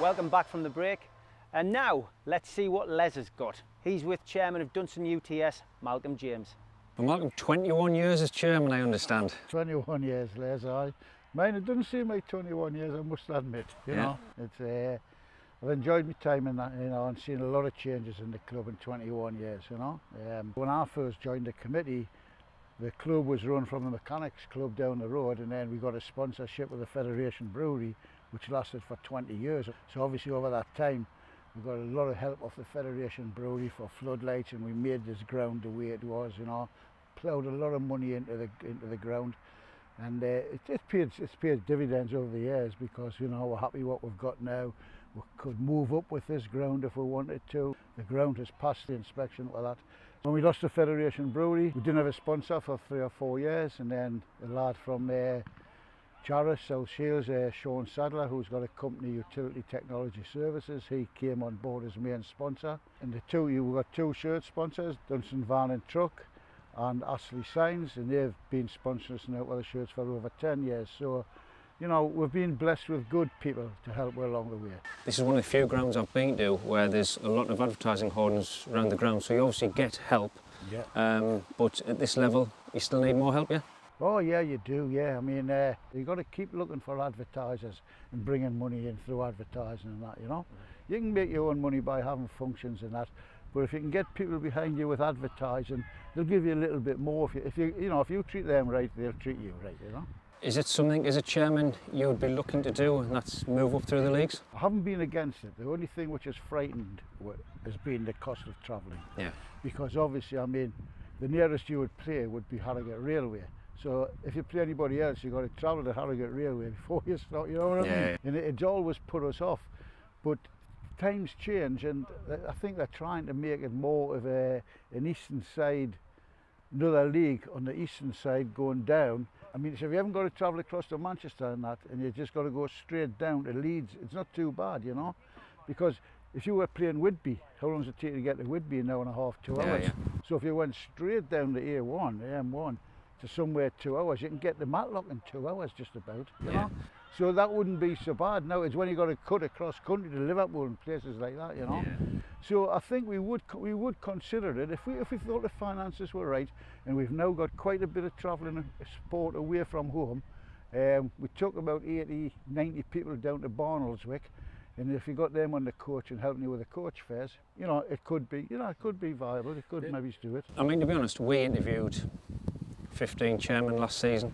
welcome back from the break. And now, let's see what Les has got. He's with Chairman of Dunston UTS, Malcolm James. Well, Malcolm, 21 years as Chairman, I understand. 21 years, Les, Mine, it doesn't seem like 21 years, I must admit, you know. It's, I've enjoyed my time in that, you know, and seen a lot of changes in the club in 21 years, you know. When I first joined the committee, the club was run from the mechanics club down the road, and then we got a sponsorship with the Federation Brewery, which lasted for 20 years. So obviously over that time, we got a lot of help off the Federation Brewery for floodlights, and we made this ground the way it was, you know. Ploughed a lot of money into the ground, and it's paid dividends over the years, because, you know, we're happy what we've got now. We could move up with this ground if we wanted to. The ground has passed the inspection for that. When we lost the Federation Brewery, we didn't have a sponsor for 3 or 4 years, and then a lad from Jarvis, South Shields, Sean Sadler, who's got a company, Utility Technology Services, he came on board as main sponsor. And we got two shirt sponsors, Dunston Van and Truck and Astley Signs, and they've been sponsoring us now with the shirts for over 10 years. So, you know, we've been blessed with good people to help us along the way. This is one of the few grounds I've been to where there's a lot of advertising hoardings around the ground, so you obviously get help. Yeah. But at this level, you still need more help, yeah? Oh yeah, you do, yeah. I mean, you've got to keep looking for advertisers and bringing money in through advertising and that, you know. You can make your own money by having functions and that, but if you can get people behind you with advertising, they'll give you a little bit more. If you treat them right, they'll treat you right, you know. Is it something, as a chairman, you would be looking to do, and that's move up through the leagues? I haven't been against it. The only thing which has frightened has been the cost of travelling. Yeah. Because obviously, I mean, the nearest you would play would be Harrogate Railway. So if you play anybody else, you've got to travel to Harrogate Railway before you start, you know what I mean? Yeah. And it's always put us off. But times change, and I think they're trying to make it more of an eastern side, another league on the eastern side going down. I mean, so if you haven't got to travel across to Manchester and that, and you just got to go straight down to Leeds, it's not too bad, you know? Because if you were playing Whitby, how long does it take to get to Whitby? An hour and a half, 2 hours. Yeah. So if you went straight down the A1, the M1, to somewhere 2 hours, you can get to Matlock in 2 hours just about, you know? So that wouldn't be so bad. Now it's when you got to cut across country to Liverpool and places like that, you know? Yeah. So I think we would consider it if we thought the finances were right, and we've now got quite a bit of travelling sport away from home. We took about 80, 90 people down to Barnoldswick, and if you got them on the coach and helping you with the coach fares, you know, it could be viable. It could maybe do it. I mean, to be honest, we interviewed 15 chairmen last season,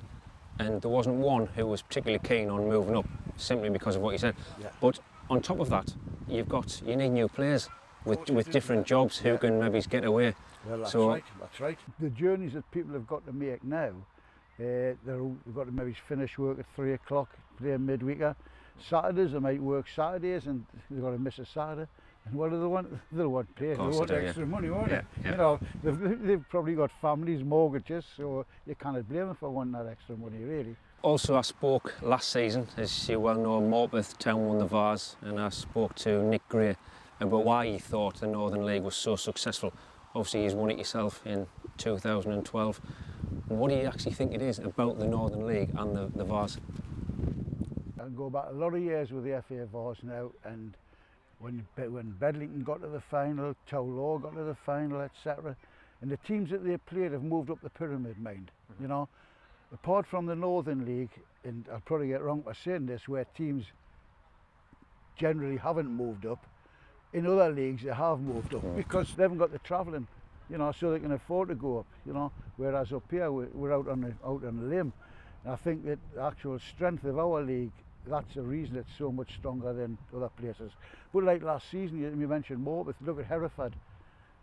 and there wasn't one who was particularly keen on moving up, simply because of what you said. Yeah. But on top of that, you need new players with different jobs who can maybe get away. Well, that's right. The journeys that people have got to make now, they've got to maybe finish work at 3 o'clock, play a midweeker. Saturdays they might work Saturdays, and they've got to miss a Saturday. And what do they want? They'll want pay. They want extra money, won't they? Yeah. You know, they've probably got families, mortgages, so you can't blame them for wanting that extra money, really. Also, I spoke last season, as you well know, Morpeth Town won the Vase, and I spoke to Nick Gray about why he thought the Northern League was so successful. Obviously, he's won it yourself in 2012. What do you actually think it is about the Northern League and the Vase? I can go back a lot of years with the FA Vase now, and when Bedlington got to the final, Towlaw got to the final, etc. And the teams that they played have moved up the pyramid, mind, you know. Apart from the Northern League, and I'll probably get wrong by saying this, where teams generally haven't moved up, in other leagues they have moved up because they haven't got the travelling, you know, so they can afford to go up, you know. Whereas up here we're out on a limb. And I think that the actual strength of our league, that's the reason it's so much stronger than other places. But like last season, you mentioned Morpeth, look at Hereford,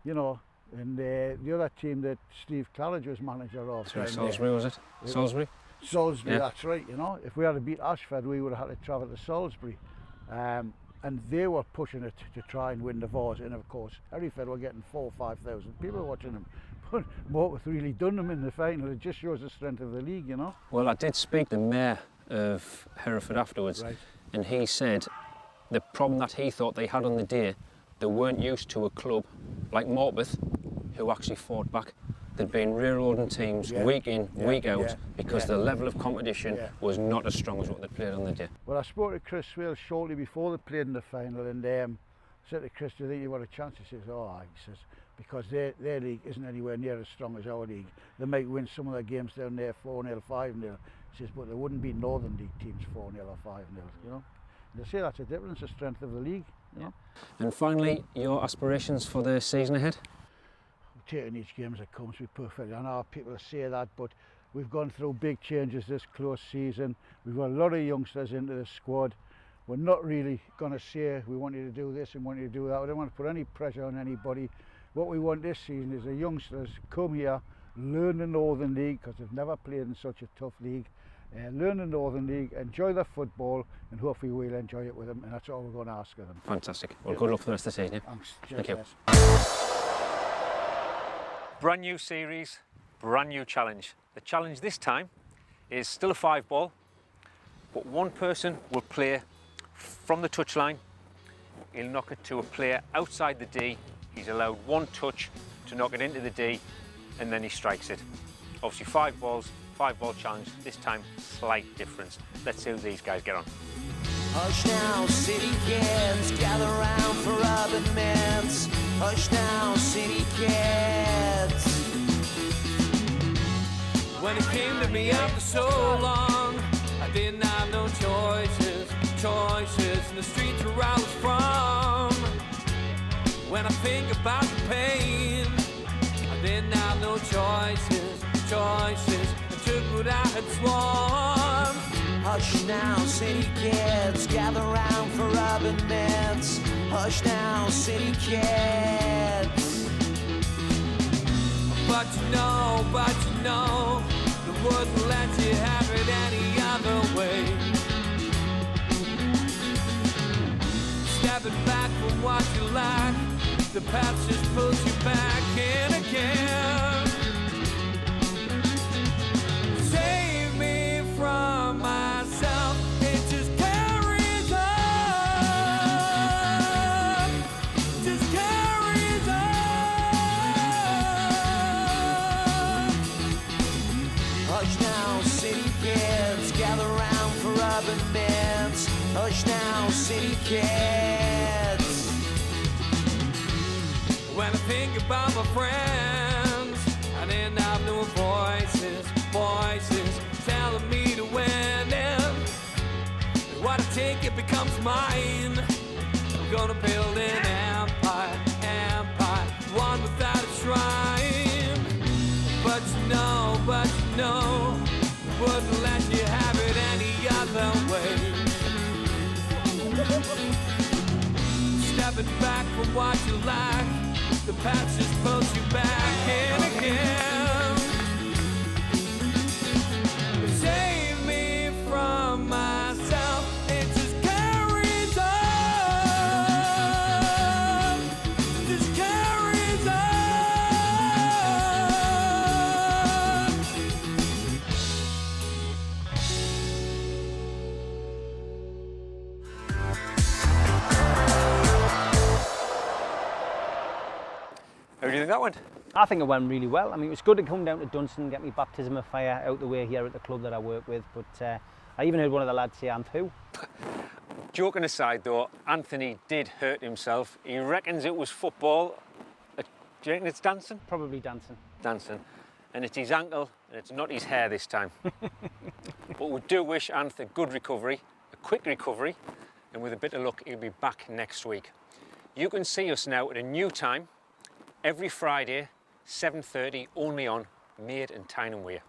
you know, and the other team that Steve Claridge was manager of. Salisbury, was it? Salisbury? Salisbury, yeah. That's right, you know. If we had to beat Ashford, we would have had to travel to Salisbury. And they were pushing it to try and win the Vase, and of course, Hereford were getting 4,000 or 5,000 people watching them. But Morpeth really done them in the final. It just shows the strength of the league, you know. Well, I did speak to the mayor of Hereford afterwards, right. And he said the problem that he thought they had on the day, they weren't used to a club like Morpeth who actually fought back. there'd been railroading teams week in, week out, because the level of competition was not as strong as what they played on the day. Well, I spoke to Chris Swale shortly before they played in the final, and said to Chris, do you think you've got a chance? He says, oh, he says, because their league isn't anywhere near as strong as our league. They might win some of their games down there 4-0, 5-0. He says, but they wouldn't be Northern League teams 4-0 or 5-0, you know. And they say that's a difference, the strength of the league, you know. And finally, your aspirations for the season ahead? Taking each game as it comes, we're perfect. I know people say that, but we've gone through big changes this close season. We've got a lot of youngsters into the squad. We're not really going to say we want you to do this and want you to do that. We don't want to put any pressure on anybody. What we want this season is the youngsters come here, learn the Northern League, because they've never played in such a tough league. Learn the Northern League, enjoy their football, and hopefully we'll enjoy it with them, and that's all we're going to ask of them. Fantastic. Well, good luck for the rest of the season. Thanks. Thank you. Brand new series, brand new challenge. The challenge this time is still a 5-ball, but one person will play from the touchline. He'll knock it to a player outside the D. He's allowed one touch to knock it into the D, and then he strikes it. Obviously 5 balls, 5-ball challenge, this time slight difference. Let's see how these guys get on. Hush now, city kids, gather round for urban myths. Hush now, city kids. When it came to me after so long, I didn't have no choices in the streets where I was from. When I think about the pain, I didn't have no choices. I took what I had sworn. Hush now, city kids, gather round for urban myths. Hush now, city kids. But you know, they wouldn't let you have it any other way. Stepping back from what you like, the past just pulls you back in again. Save me from myself, it just carries on. Just carries on. Hush now, city kids, gather round for urban myths. Hush now, city kids. When I think about my friends, I didn't have no voices telling me to win them. What I take, it becomes mine. I'm gonna build an empire, one without a shrine. But you know, wouldn't let you have it any other way. Stepping back from what you like, the past just pulls you back in again. Save me from myself, it just carries on. Just carries on. How do you think that went? I think it went really well. I mean, it was good to come down to Dunston and get me baptism of fire out the way here at the club that I work with, but I even heard one of the lads say, "Anth, Joking aside though, Anthony did hurt himself. He reckons it was football. Do you reckon it's dancing? Probably dancing. Dancing. And it's his ankle, and it's not his hair this time. But we do wish Anth a good recovery, a quick recovery, and with a bit of luck, he'll be back next week. You can see us now at a new time, every Friday, 7:30, only on Made in Tyne and Wear.